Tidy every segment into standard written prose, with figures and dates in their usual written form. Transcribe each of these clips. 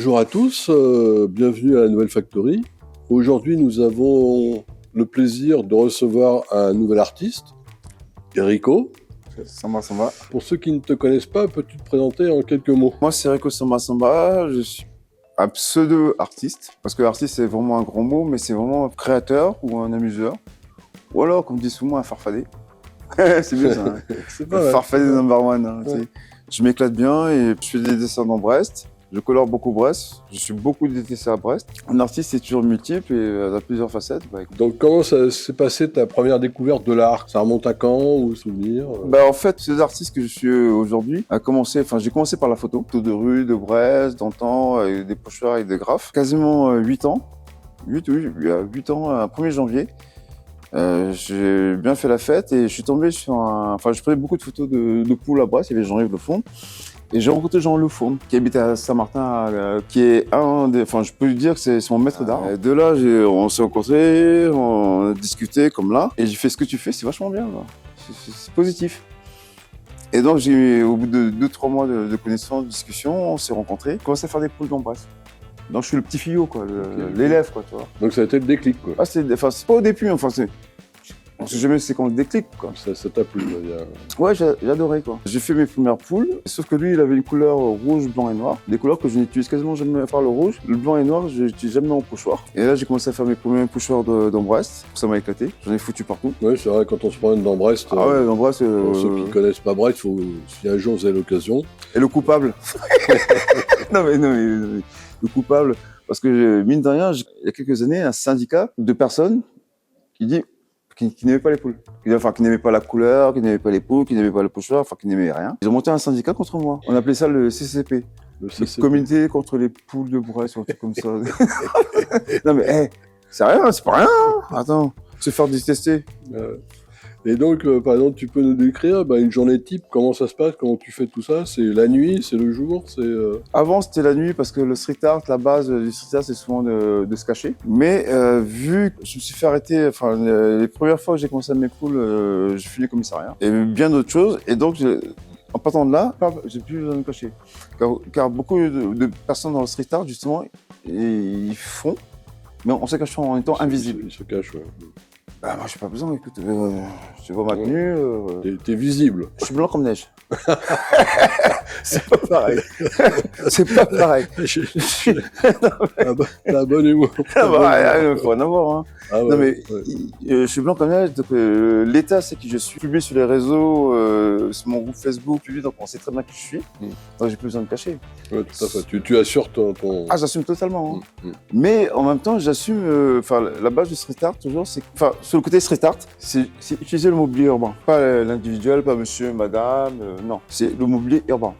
Bonjour à tous, bienvenue à la Nouvelle Factory. Aujourd'hui, nous avons le plaisir de recevoir un nouvel artiste, Rico. Samba Samba. Pour ceux qui ne te connaissent pas, peux-tu te présenter en quelques mots? Moi, c'est Rico Samba Samba. Je suis un pseudo-artiste. Parce que artiste, c'est vraiment un grand mot, mais c'est vraiment un créateur ou un amuseur. Ou alors, comme dit souvent, un farfadé. C'est bien ça. Hein. C'est pas mal. Farfadé number one. Hein, Ouais. Je m'éclate bien et je fais des dessins dans Brest. Je colore beaucoup Brest. Je suis beaucoup détesté à Brest. Un artiste, c'est toujours multiple et a plusieurs facettes. Bah, écoute. Donc comment ça s'est passé ta première découverte de l'art? Ça remonte à quand ou souvenir? En fait, ces artistes que je suis aujourd'hui j'ai commencé par la photo de rue, de Brest, d'antan, avec des pochoirs et des graphes. Quasiment 8 ans. 8, oui, il y a 8 ans, un 1er janvier. J'ai bien fait la fête et je suis tombé sur je prenais beaucoup de photos de poules à Brest, il y avait Jean-Yves Le Fourne. Et j'ai rencontré Jean Le Fourne, qui habite à Saint-Martin, qui est je peux lui dire que c'est mon maître d'art. Et de là, on s'est rencontrés, on a discuté comme là, et j'ai fait ce que tu fais, c'est vachement bien, là. C'est positif. Et donc, au bout de 2-3 mois de connaissances, de discussions, on s'est rencontrés, on commencé à faire des poules dans Brest. Donc, je suis le petit fillot, quoi, l'élève, quoi, tu vois. Donc ça a été le déclic, quoi. C'est pas au début, on sait jamais c'est quand le déclic, quoi. Ça t'a plu, quoi. Ouais, j'ai adoré, quoi. J'ai fait mes premières poules, sauf que lui, il avait une couleur rouge, blanc et noir. Des couleurs que je n'utilise quasiment jamais à faire le rouge. Le blanc et noir, je n'utilise jamais en pochoir. Et là, j'ai commencé à faire mes premiers pochoirs dans Brest. Ça m'a éclaté. J'en ai foutu partout. Oui, c'est vrai, quand on se promène dans Brest, Ah ouais, dans Brest. pour ceux qui ne connaissent pas Brest, si un jour vous avez l'occasion. Et le coupable. non, mais, le coupable. Parce que, mine de rien, il y a quelques années, un syndicat de personnes qui n'aimaient pas les poules. Qui n'aimaient pas la couleur, qui n'aimaient pas les poules, qui n'aimaient pas le pochoir, qui n'aimaient rien. Ils ont monté un syndicat contre moi. On appelait ça le CCP. Le Comité contre les poules de Brest, ou un truc comme ça. Non mais, c'est rien, c'est pas rien. Attends, se faire détester. Et donc, par exemple, tu peux nous décrire une journée type, comment ça se passe, comment tu fais tout ça? C'est la nuit, c'est le jour, Avant, c'était la nuit parce que le street art, la base du street art, c'est souvent de se cacher. Mais vu que je me suis fait arrêter, les premières fois que j'ai commencé à mes poules, je finis au commissariat. Et bien d'autres choses. Et donc, en partant de là, j'ai plus besoin de me cacher. Car beaucoup de personnes dans le street art, justement, ils font, mais on se cache en étant invisible. Ils se cachent, ouais. Bah, moi, j'ai pas besoin, écoute, tu vois ma tenue. T'es visible. Je suis blanc comme neige. C'est pas pareil. C'est pas pareil. La bonne humour. Il faut en avoir. Hein. Ah ouais, non, mais ouais. je suis blanc comme neige, donc l'État sait qui je suis. Publié sur les réseaux, sur mon groupe Facebook, donc on sait très bien qui je suis. Donc j'ai plus besoin de cacher. Ouais, tout à fait. Tu assures ton... Ah, j'assume totalement. Hein. Mm. Mais en même temps, j'assume. La base du street art, toujours, c'est. Sur le côté street art, c'est utiliser le mobilier urbain. Pas l'individuel, pas monsieur, madame, non. C'est le mobilier urbain.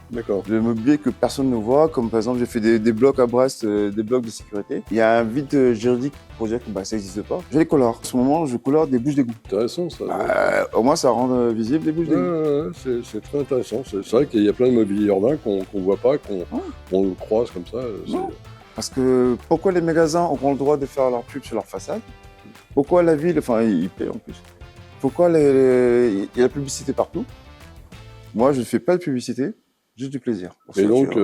D'accord. Le mobilier que personne ne voit, comme par exemple, j'ai fait des blocs à Brest, des blocs de sécurité. Il y a un vide juridique pour dire que ça n'existe pas. Je les colore. En ce moment, je colore des bouches d'égout. Intéressant, ça. Au moins, ça rend visible des bouches d'égout. Ouais, c'est très intéressant. C'est vrai qu'il y a plein de mobilier urbain qu'on voit pas, qu'on croise comme ça. Parce que pourquoi les magasins auront le droit de faire leur pub sur leur façade? Pourquoi la ville, ils paient en plus. Pourquoi il y a la publicité partout? Moi, je ne fais pas de publicité, juste du plaisir. Et donc,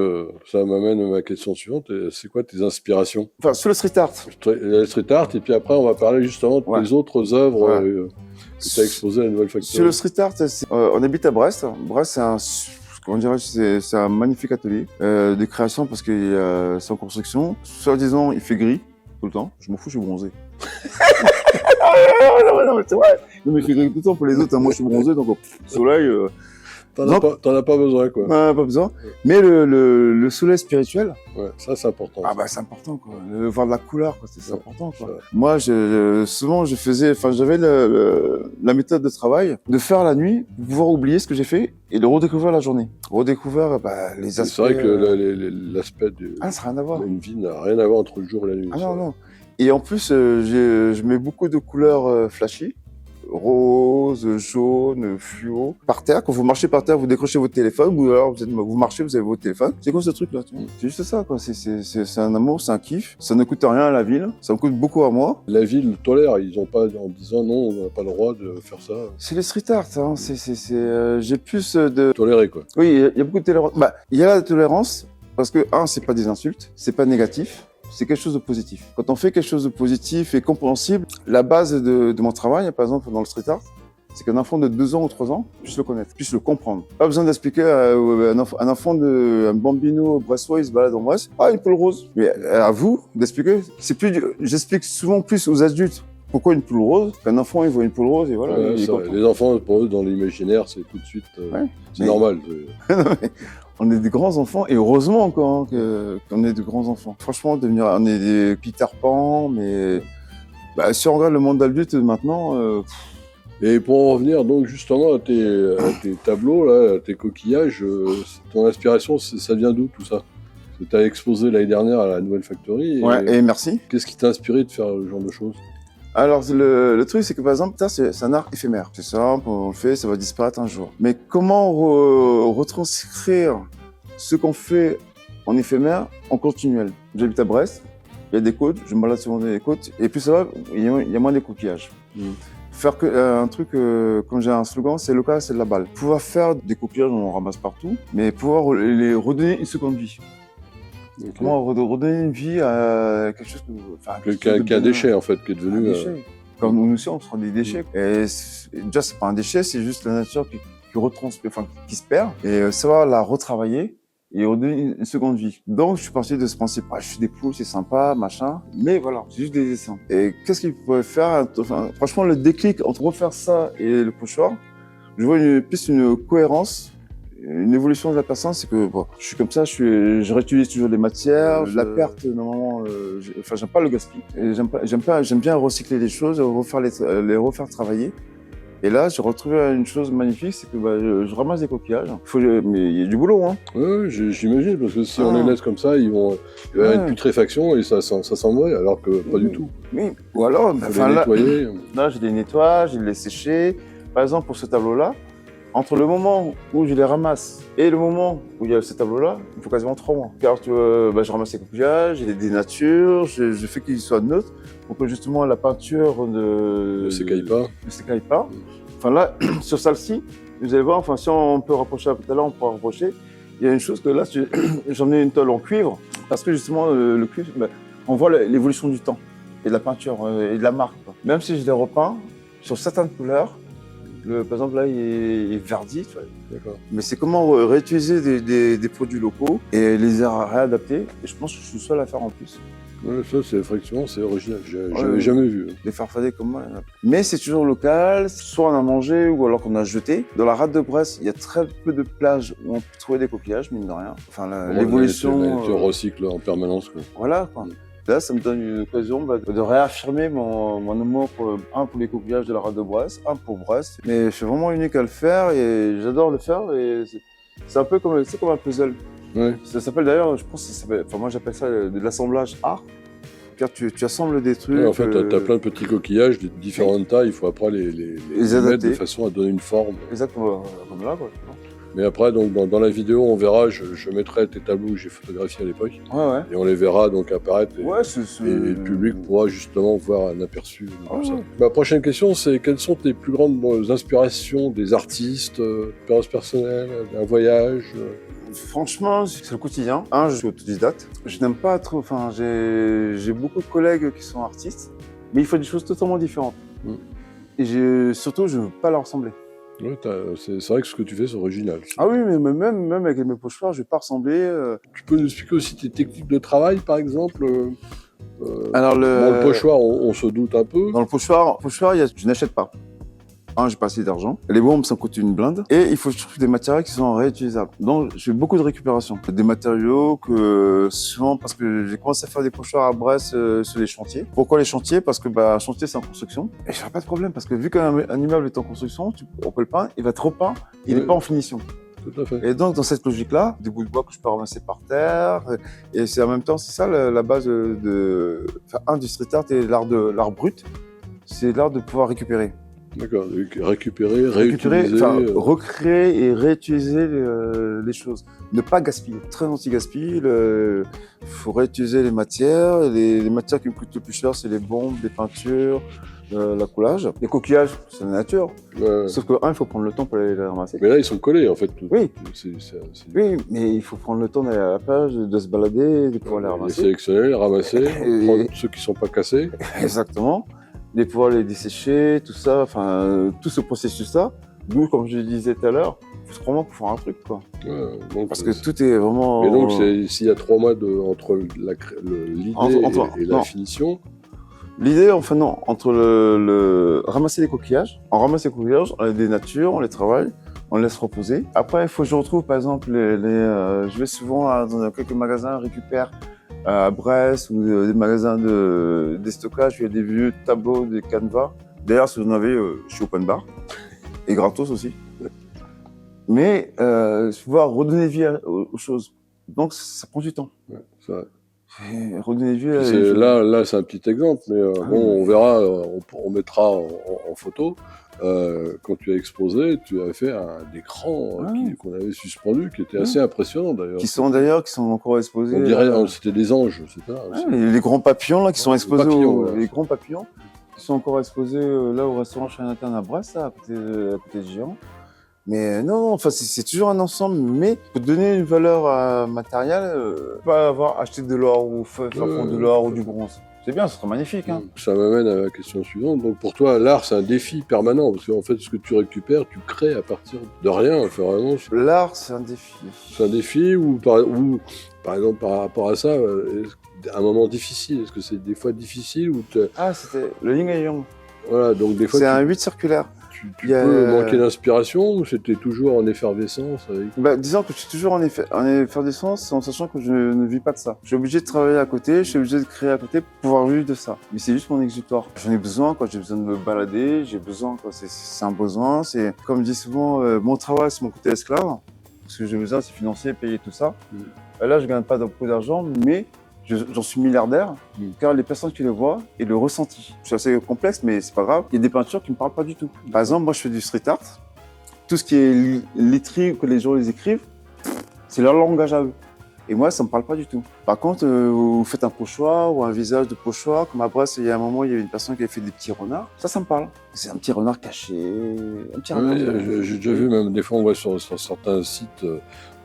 ça m'amène à ma question suivante. C'est quoi tes inspirations? Sur le street art. Le street art, et puis après, on va parler justement de tes autres œuvres que tu as exposées à la Nouvelle Factory. Sur le street art, on habite à Brest. Brest, c'est un magnifique atelier de création parce que c'est en construction. Soi-disant, il fait gris tout le temps. Je m'en fous, je suis bronzé. non, mais c'est vrai. Non, mais il fait gris tout le temps pour les autres. Hein. Moi, je suis bronzé, donc soleil. T'en as pas besoin, quoi. Pas besoin. Mais le soleil spirituel. Ouais, ça, c'est important. Ah, c'est important, quoi. Voir de la couleur, quoi. C'est important, quoi. Ouais. Moi, souvent, j'avais la méthode de travail de faire la nuit pour pouvoir oublier ce que j'ai fait et de redécouvrir la journée. Redécouvrir, les aspects. C'est vrai que l'aspect ça n'a rien à voir. d'une vie n'a rien à voir entre le jour et la nuit. Ah, non. Et en plus, je mets beaucoup de couleurs flashy. Rose, jaune, fluo. Par terre, quand vous marchez par terre, vous décrochez votre téléphone, ou alors vous marchez, vous avez votre téléphone. C'est quoi ce truc-là? C'est juste ça, quoi. C'est un amour, c'est un kiff. Ça ne coûte rien à la ville, ça me coûte beaucoup à moi. La ville tolère, ils n'ont pas en disant non, on n'a pas le droit de faire ça. C'est le street art, hein. J'ai plus de... Tolérer, quoi. Oui, il y a beaucoup de tolérance. Il y a la tolérance, Parce que, c'est pas des insultes, c'est pas négatif, c'est quelque chose de positif. Quand on fait quelque chose de positif et compréhensible, la base de mon travail, par exemple, dans le street art, c'est qu'un enfant de 2 ans ou 3 ans puisse le connaître, puisse le comprendre. Pas besoin d'expliquer à un enfant un bambino brestois, il se balade en Bresse, une poule rose. Mais à vous d'expliquer, j'explique souvent plus aux adultes pourquoi une poule rose, qu'un enfant il voit une poule rose et voilà. Ouais, les enfants, pour eux, dans l'imaginaire, c'est tout de suite, c'est normal. On est des grands enfants et heureusement encore qu'on est de grands enfants. Franchement, on est des Peter Pan, mais si on regarde le monde adulte maintenant. Et pour en revenir donc justement à tes tableaux, là, à tes coquillages, ton inspiration, ça vient d'où tout ça? Tu as exposé l'année dernière à la Nouvelle Factory. Et merci. Qu'est-ce qui t'a inspiré de faire ce genre de choses? Alors le truc, c'est que par exemple, ça c'est un art éphémère. C'est simple, on le fait, ça va disparaître un jour. Mais comment retranscrire ce qu'on fait en éphémère en continuel? J'habite à Brest, il y a des côtes, je me balade souvent dans les côtes, et puis ça va, il y a moins des coquillages. Faire un truc, comme j'ai un slogan, c'est local, c'est de la balle. Pouvoir faire des coquillages, on en ramasse partout, mais pouvoir les redonner une seconde vie. Okay. Comment redonner une vie à quelque chose qu'un déchet en fait, qui est devenu. Un déchet. Comme nous aussi, on se rend des déchets. Et déjà, c'est pas un déchet, c'est juste la nature qui se perd. Et savoir la retravailler et redonner une seconde vie. Donc, je suis parti de ce principe, je suis des poules, c'est sympa, machin. Mais voilà, c'est juste des dessins. Et qu'est-ce qu'il pourrait faire? Franchement, le déclic entre refaire ça et le pochoir, je vois une cohérence. Une évolution de la personne, c'est que je suis comme ça, je réutilise toujours les matières, la perte, normalement, j'aime pas le gaspillage. J'aime bien recycler les choses, les refaire travailler. Et là, j'ai retrouvé une chose magnifique, c'est que je ramasse des coquillages. Mais il y a du boulot, hein. Oui, j'imagine, parce que si on les laisse comme ça, il va y avoir une putréfaction et ça s'en va, alors que pas du tout. Oui, ou alors, les nettoyer. Là, je les nettoie, je les sécher. Par exemple, pour ce tableau-là, entre le moment où je les ramasse et le moment où il y a ce tableau-là, il faut quasiment 3 mois. Car je ramasse les coquillages, je les dénature, je fais qu'ils soient neutres pour que justement la peinture ne s'écaille pas. Enfin là, sur celle-ci, vous allez voir, si on peut rapprocher tout à l'heure, on pourra rapprocher. Il y a une chose que là, j'en ai une tôle en cuivre parce que justement le cuivre, on voit l'évolution du temps et de la peinture et de la marque. Même si je les repeins sur certaines couleurs, par exemple, là, il est verdi, tu vois. D'accord. Mais c'est comment réutiliser des produits locaux et les réadapter. Et je pense que je suis le seul à faire en plus. Ouais, ça, effectivement, c'est original. J'avais jamais vu. Des farfadets comme moi. Mais c'est toujours local. Soit on a mangé ou alors qu'on a jeté. Dans la rade de Brest, il y a très peu de plages où on peut trouver des coquillages, mine de rien. L'évolution. Tu recycles en permanence, quoi. Voilà, quoi. Là, ça me donne une occasion de réaffirmer mon amour pour les coquillages de la rade de Brest, pour Brest. Mais je suis vraiment unique à le faire et j'adore le faire. Et c'est un peu comme un puzzle. Ouais. Ça s'appelle d'ailleurs, je pense, moi j'appelle ça de l'assemblage art. Car tu assembles des trucs. Ouais, en fait, tu as plein de petits coquillages de différentes tailles. Il faut après les mettre de façon à donner une forme. Exactement, comme là, quoi. Mais après, donc, dans la vidéo, on verra, je mettrai tes tableaux que j'ai photographiés à l'époque. Ouais. Et on les verra donc apparaître. Et le public public pourra justement voir un aperçu de tout ça. Ma prochaine question, c'est quelles sont tes plus grandes inspirations des artistes, expériences personnelles, un voyage Franchement, c'est le quotidien. Je suis autodidacte. Je n'aime pas trop. J'ai beaucoup de collègues qui sont artistes, mais ils font des choses totalement différentes. Et surtout, je ne veux pas leur ressembler. Ouais, c'est vrai que ce que tu fais, c'est original. Ah oui, mais même avec mes pochoirs, je ne vais pas ressembler. Tu peux nous expliquer aussi tes techniques de travail, par exemple Alors, dans le pochoir, on se doute un peu. Dans le pochoir, je n'achète pas. J'ai pas assez d'argent. Les bombes, ça coûte une blinde. Et il faut que je trouve des matériaux qui sont réutilisables. Donc, je fais beaucoup de récupération. Des matériaux que souvent, parce que j'ai commencé à faire des pochoirs à Brest sur les chantiers. Pourquoi les chantiers? Parce que un chantier, c'est en construction. Et j'aurais pas de problème, parce que vu qu'un immeuble est en construction, on peut le peindre, il va être repeint, il n'est pas en finition. Tout à fait. Et donc, dans cette logique-là, des bouts de bois que je peux ramasser par terre. Et c'est en même temps, c'est ça la base du street art et l'art brut. C'est l'art de pouvoir récupérer. D'accord, récupérer, réutiliser... recréer et réutiliser les choses. Ne pas gaspiller. Très anti-gaspille. Il faut réutiliser les matières. Les matières qui me coûtent le plus cher, c'est les bombes, les peintures, l'accoulage. Les coquillages, c'est la nature. Ouais. Sauf que, il faut prendre le temps pour aller les ramasser. Mais là, ils sont collés, en fait. Oui. C'est- Oui, mais il faut prendre le temps d'aller à la plage, de se balader, de pouvoir les les ramasser. sélectionner, les ramasser, Et- prendre ceux qui sont pas cassés. Exactement. De pouvoir les dessécher, tout ça, tout ce processus-là. Nous, comme je le disais tout à l'heure, il faut vraiment pour faire un truc, quoi. Ouais, donc, Parce que tout est vraiment... Mais donc, s'il y a 3 mois entre l'idée et la non. finition, L'idée, enfin non, entre ramasser les coquillages. On ramasse les coquillages, on les dénature, on les travaille, on les laisse reposer. Après, il faut que je retrouve, par exemple, je vais souvent dans quelques magasins, récupère à Brest ou des magasins de déstockage, il y a des vieux tableaux, des canevas. D'ailleurs, si vous en avez, je suis open bar. Et gratos aussi. Mais pouvoir redonner vie aux choses. Donc, ça prend du temps. ouais, ça, Et redonner vie là, c'est un petit exemple, mais bon, on verra, on mettra en photo. Quand tu as exposé, tu avais fait un écran qu'on avait suspendu, qui était assez impressionnant d'ailleurs. qui sont encore exposés. On dirait, c'était des anges, c'est ça. Les grands papillons là qui sont exposés, papillons, les grands papillons qui sont encore exposés là au restaurant Chinatown à Brest, là, à côté de Giron. Mais non, enfin c'est toujours un ensemble, mais pour donner une valeur matérielle, pas avoir acheté de l'or ou faire fondre de l'or ou du bronze. C'est bien, ce serait magnifique. Hein. Ça m'amène à la question suivante. Donc pour toi, l'art, c'est un défi permanent, parce qu'en fait, ce que tu récupères, tu crées à partir de rien. Enfin, vraiment, l'art, c'est un défi. C'est un défi ou par exemple, par rapport à ça, un moment difficile. Est-ce que c'est des fois difficile ou c'était le yin et yang. Voilà, donc des fois. C'est un 8 circulaire. Tu peux manquer d'inspiration ou c'était toujours en effervescence avec... Disons que je suis toujours en effervescence en sachant que je ne vis pas de ça. Je suis obligé de travailler à côté, je suis obligé de créer à côté pour pouvoir vivre de ça. Mais c'est juste mon exutoire. J'en ai besoin, j'ai besoin de me balader, j'ai besoin, c'est un besoin. C'est comme je dis souvent, mon travail c'est mon côté esclave. Ce que j'ai besoin c'est financer, payer tout ça. Là je gagne pas beaucoup d'argent, mais j'en suis milliardaire, car les personnes qui le voient et le ressenti. C'est assez complexe, mais c'est pas grave. Il y a des peintures qui me parlent pas du tout. Par exemple, moi, je fais du street art. Tout ce qui est lettré, que les gens les écrivent, c'est leur langage à eux. Et moi, ça me parle pas du tout. Par contre, vous faites un pochoir ou un visage de pochoir, comme à Brest, il y a un moment, il y avait une personne qui avait fait des petits renards. Ça me parle. C'est un petit renard caché, un petit renard. J'ai déjà vu, même des fois, on voit sur certains sites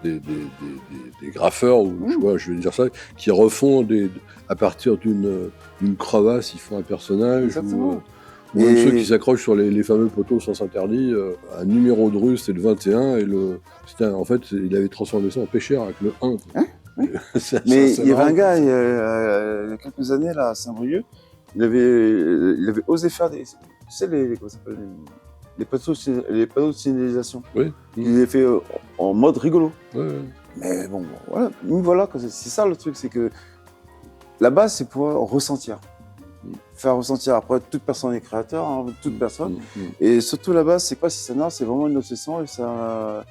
des graffeurs, ou je vais dire ça, qui refont à partir d'une crevasse, ils font un personnage. Exactement. Ou même ceux qui s'accrochent sur les fameux poteaux sens interdit, un numéro de rue, c'était le 21, en fait, il avait transformé ça en pêcheur avec le 1. Oui. Mais il y avait un gars, il y a quelques années, là, à Saint-Brieuc, il avait osé faire des... Tu sais, comment ça s'appelle, les panneaux de signalisation. Oui. Il les fait en mode rigolo. Ouais. Mais bon, voilà. Nous, voilà, c'est ça le truc, c'est que la base, c'est pouvoir ressentir. Faire ressentir. Après, toute personne est créateur, hein, toute personne. Et surtout, la base, c'est pas si c'est un art, c'est vraiment une obsession. Et ça...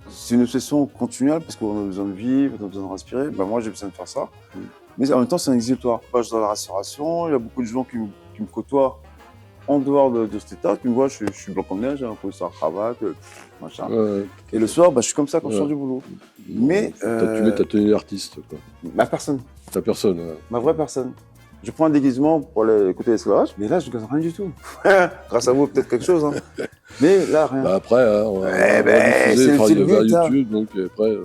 c'est une obsession continuelle parce qu'on a besoin de vivre, on a besoin de respirer. Moi, j'ai besoin de faire ça. Mais en même temps, c'est un exutoire. Je suis dans la restauration, il y a beaucoup de gens qui me côtoient en dehors de cet état, tu me vois, je suis blanc comme neige, un professeur cravate, machin. Et le soir, je suis comme ça quand je sors du boulot. Mais tu mets ta tenue d'artiste, quoi. Ma personne. Ta personne. Ma vraie personne. Je prends un déguisement pour aller écouter l'esclavage, mais là, je ne gagne rien du tout. Grâce à vous, peut-être quelque chose. Hein. Mais là, rien. Après, on va diffuser c'est le vers but, YouTube, donc après...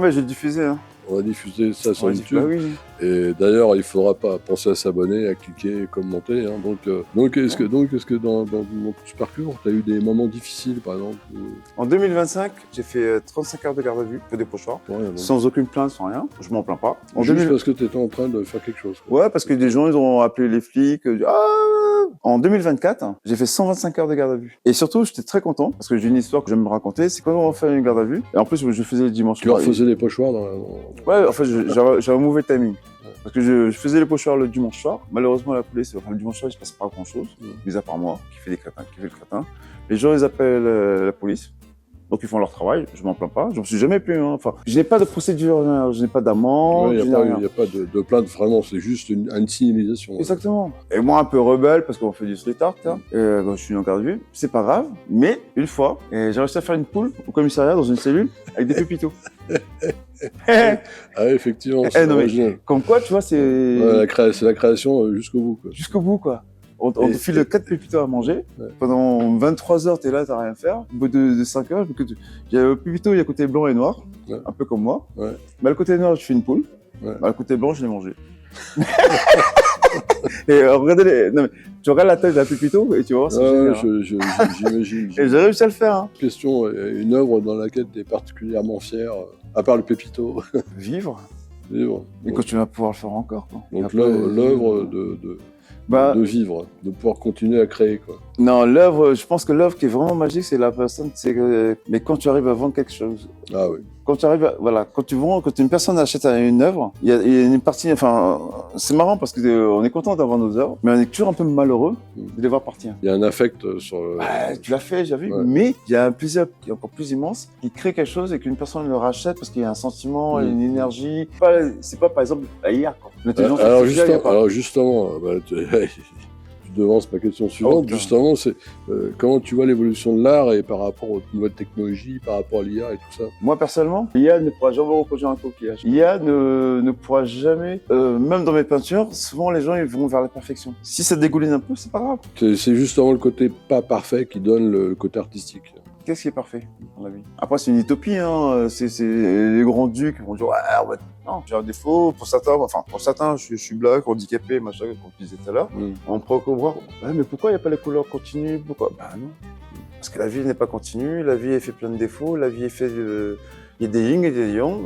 mais je vais le diffuser. Hein. On va diffuser ça sur YouTube. Oui. Et d'ailleurs, il ne faudra pas penser à s'abonner, à cliquer, commenter. Hein. Donc, est-ce que dans ton parcours, tu as eu des moments difficiles, par exemple En 2025, j'ai fait 35 heures de garde à vue, que des pochoirs, sans aucune plainte, sans rien. Je m'en plains pas. Juste parce que tu étais en train de faire quelque chose. Ouais, parce que des gens, ils ont appelé les flics. En 2024, j'ai fait 125 heures de garde à vue. Et surtout, j'étais très content, parce que j'ai une histoire que j'aime me raconter. C'est quand on fait une garde à vue. Et en plus, je faisais le dimanche. Tu leur faisais des pochoirs dans la... Ouais, en fait, j'avais un mauvais timing. Parce que je faisais les pochoirs le dimanche soir. Malheureusement, la police, le dimanche soir, il se passe pas grand-chose, mis à part moi, qui fait le crétin. Les gens, ils appellent la police. Donc, ils font leur travail. Je m'en plains pas. Je m'en suis jamais plaint. Hein. Enfin, je n'ai pas de procédure, je n'ai pas d'amende. Il n'y a pas de plainte, vraiment. C'est juste une signalisation. Exactement. Et moi, un peu rebelle, parce qu'on fait du street art. Je suis en garde à vue. C'est pas grave. Mais, une fois, j'ai réussi à faire une poule au commissariat, dans une cellule, avec des pépitos. Effectivement. Non, mais, comme quoi, tu vois, c'est... c'est la création jusqu'au bout. Quoi. Jusqu'au bout, quoi. On te file 4 pépitos à manger. Ouais. Pendant 23 heures, t'es là, t'as rien à faire. Au bout de 5 heures, il y a le pépito, il y a côté blanc et noir, Ouais. un peu comme moi. Ouais. Bah, le côté noir, je fais une poule. Ouais. Bah, le côté blanc, je l'ai mangé. Et regardez, non, mais, tu regardes la taille d'un pépito et tu vois, c'est génial, hein. J'imagine. Et j'ai réussi à le faire. Hein. Question, une œuvre dans laquelle tu es particulièrement fier, à part le Pépito. Vivre. Vivre. Et quand tu vas pouvoir le faire encore. Quoi. Donc après, l'œuvre bah, de vivre, de pouvoir continuer à créer, quoi. non, l'œuvre, je pense que l'œuvre qui est vraiment magique, c'est la personne, c'est que, mais quand tu arrives à vendre quelque chose. Ah oui. Quand tu arrives, voilà, quand une personne achète une œuvre, il y a une partie, enfin, c'est marrant parce que on est content d'avoir nos œuvres, mais on est toujours un peu malheureux de les voir partir. Il y a un affect sur. Tu l'as fait, j'ai vu, Ouais. mais il y a un plaisir qui est encore plus immense, qui crée quelque chose et qu'une personne le rachète parce qu'il y a un sentiment, une énergie. C'est pas par exemple la IA, quoi. L'intelligence artificielle, il y a pas. Alors justement, bah, tu devances ma question suivante. putain. Justement, c'est comment tu vois l'évolution de l'art et par rapport aux nouvelles technologies, par rapport à l'IA et tout ça. Moi, personnellement, l'IA ne pourra jamais reproduire un coquillage. L'IA ne pourra jamais, même dans mes peintures, souvent les gens ils vont vers la perfection. Si ça dégouline un peu, c'est pas grave. C'est justement le côté pas parfait qui donne le côté artistique. Qu'est-ce qui est parfait dans la vie? Après, c'est une utopie, hein. C'est les grands ducs qui vont dire, ouais, non, j'ai un défaut. Pour certains, je suis black, handicapé, machin, comme tu disais tout à l'heure. On pourrait voir, ouais, mais pourquoi il n'y a pas les couleurs continues? Pourquoi? Bah non. Parce que la vie n'est pas continue, la vie est fait plein de défauts, la vie est fait de... Il y a des yin et des yang.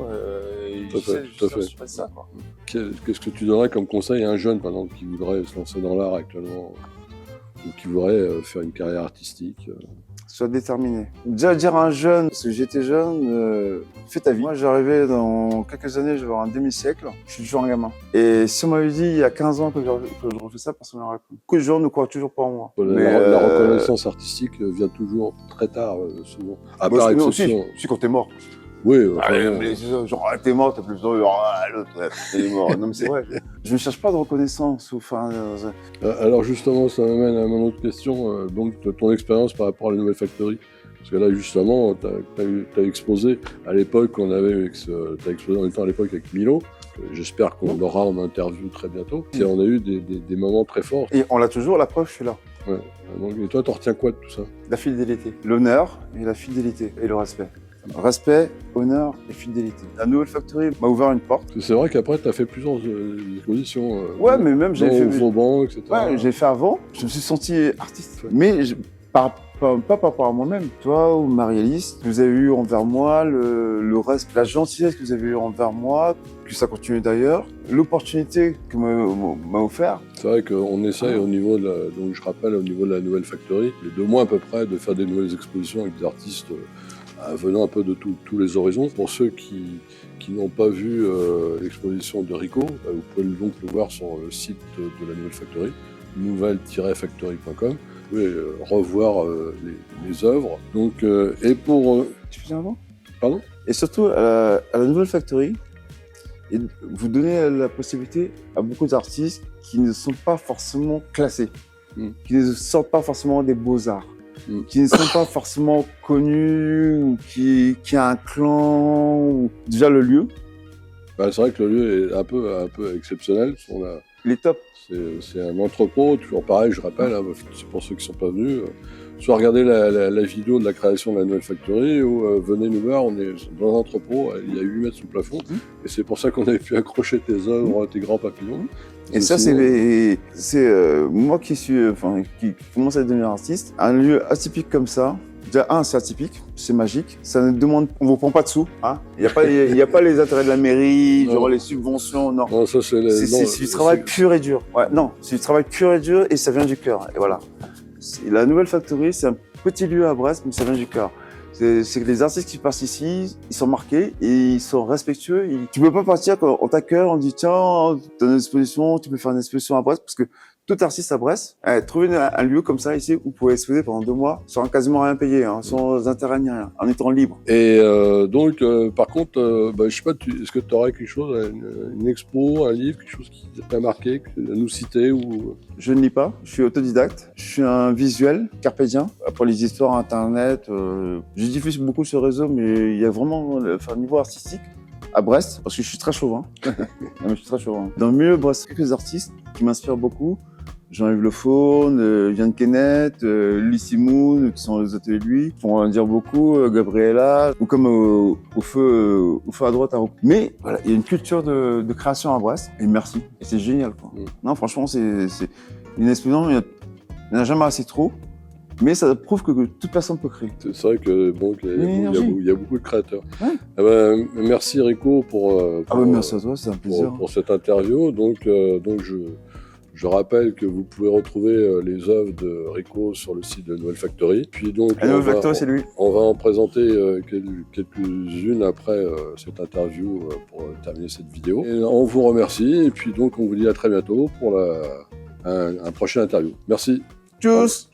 Tout à fait. Ça, quoi. Qu'est-ce que tu donnerais comme conseil à un jeune, par exemple, qui voudrait se lancer dans l'art actuellement ou qui voudrait faire une carrière artistique Sois déterminé. Déjà dire à un jeune, parce que j'étais jeune, fais ta vie. Moi, j'arrivais dans quelques années, je vais avoir un demi-siècle, je suis toujours un gamin. Et si on m'avait dit il y a 15 ans que je refais ça, personne n'aurait cru. Beaucoup de gens ne croient toujours pas en moi. La reconnaissance artistique vient toujours très tard, souvent. À part exception. Si quand t'es mort. Oui, mais genre, t'es mort, t'as plus besoin de l'autre, t'es mort. Non, mais c'est vrai. Je ne cherche pas de reconnaissance. Alors justement, ça m'amène à mon autre question, donc de ton expérience par rapport à la Nouvelle Factory. Parce que là, justement, t'as exposé à l'époque, t'as exposé en même temps à l'époque avec Milo. J'espère qu'on l'aura en interview très bientôt. Et on a eu des moments très forts. Et on l'a toujours, la preuve, je suis là. Ouais. Donc, et toi, t'en retiens quoi de tout ça? La fidélité. L'honneur et la fidélité. Et le respect. Respect, honneur et fidélité. La Nouvelle Factory m'a ouvert une porte. C'est vrai qu'après, tu as fait plusieurs expositions. Ouais, mais même j'ai fait. Vauban, etc. Ouais, j'ai fait avant. Je me suis senti artiste. Mais pas par rapport à moi-même. Toi ou Marie-Alice, que vous avez eu envers moi, le reste, la gentillesse que vous avez eu envers moi, que ça continue d'ailleurs, l'opportunité que m'a offert. C'est vrai qu'on essaye au niveau donc je rappelle, au niveau de la Nouvelle Factory, les 2 mois à peu près, de faire des nouvelles expositions avec des artistes venant un peu de tous les horizons. Pour ceux qui n'ont pas vu l'exposition de Rico, vous pouvez donc le voir sur le site de la Nouvelle Factory, nouvelle-factory.com. Vous pouvez revoir les œuvres. Donc, et pour... Tu faisais avant? Pardon? Et surtout, à la Nouvelle Factory, vous donnez la possibilité à beaucoup d'artistes qui ne sont pas forcément classés, qui ne sortent pas forcément des beaux-arts, qui ne sont pas forcément connus, ou qui a un clan, ou déjà le lieu. Bah, c'est vrai que le lieu est un peu exceptionnel. Il est top. C'est un entrepôt, toujours pareil, je rappelle, hein, c'est pour ceux qui ne sont pas venus. Soit regardez la vidéo de la création de la Nouvelle Factory, ou venez nous voir, on est dans un entrepôt, il y a 8 mètres sous le plafond, et c'est pour ça qu'on avait pu accrocher tes œuvres, tes grands papillons. Et ça, c'est moi qui commence à devenir artiste. Un lieu atypique comme ça, déjà, c'est atypique, c'est magique. Ça ne demande, on vous prend pas de sous, hein. Il y a pas les intérêts de la mairie, genre les subventions, non. Non, ça c'est du travail pur et dur. Ouais, non, c'est du travail pur et dur et ça vient du cœur. Et voilà. La Nouvelle Factory, c'est un petit lieu à Brest, mais ça vient du cœur. C'est que les artistes qui passent ici, ils sont marqués et ils sont respectueux. Tu peux pas partir quand on t'accueille, on dit tiens, t'as une exposition, tu peux faire une exposition à Brest, parce que tout artiste à Brest, trouvez un lieu comme ça ici où vous pouvez exposer pendant 2 mois sans quasiment rien payer, hein, sans intérêt ni rien, en étant libre. Et donc, par contre, je sais pas, est-ce que tu aurais quelque chose, une expo, un livre, quelque chose qui t'a marqué, à nous citer ou... Je ne lis pas, je suis autodidacte, je suis un visuel carpédien. Après les histoires internet, je diffuse beaucoup sur le réseau, mais il y a vraiment, un niveau artistique à Brest, parce que je suis très chauvin. Non, mais je suis très chauvin. Dans le milieu Brest, quelques artistes qui m'inspirent beaucoup. Jean-Yves Le Faune, Yann Kenneth, Lee Simoun, qui sont aux ateliers de lui, pour en dire beaucoup, Gabriella, ou comme au feu à droite à Rouen. Mais voilà, il y a une culture de création à Brest, et merci. Et c'est génial, quoi. Non, franchement, c'est une explosion, il n'y en a jamais assez trop. Mais ça prouve que toute personne peut créer. C'est vrai que bon, il y a beaucoup de créateurs. Ouais. Merci Rico pour merci à toi, c'est un plaisir. Pour cette interview. Donc je rappelle que vous pouvez retrouver les œuvres de Rico sur le site de Noël Factory. Puis donc Noël Factory, c'est lui. On va en présenter quelques-unes après cette interview pour terminer cette vidéo. Et on vous remercie et puis donc on vous dit à très bientôt pour un prochain interview. Merci. Tchuss.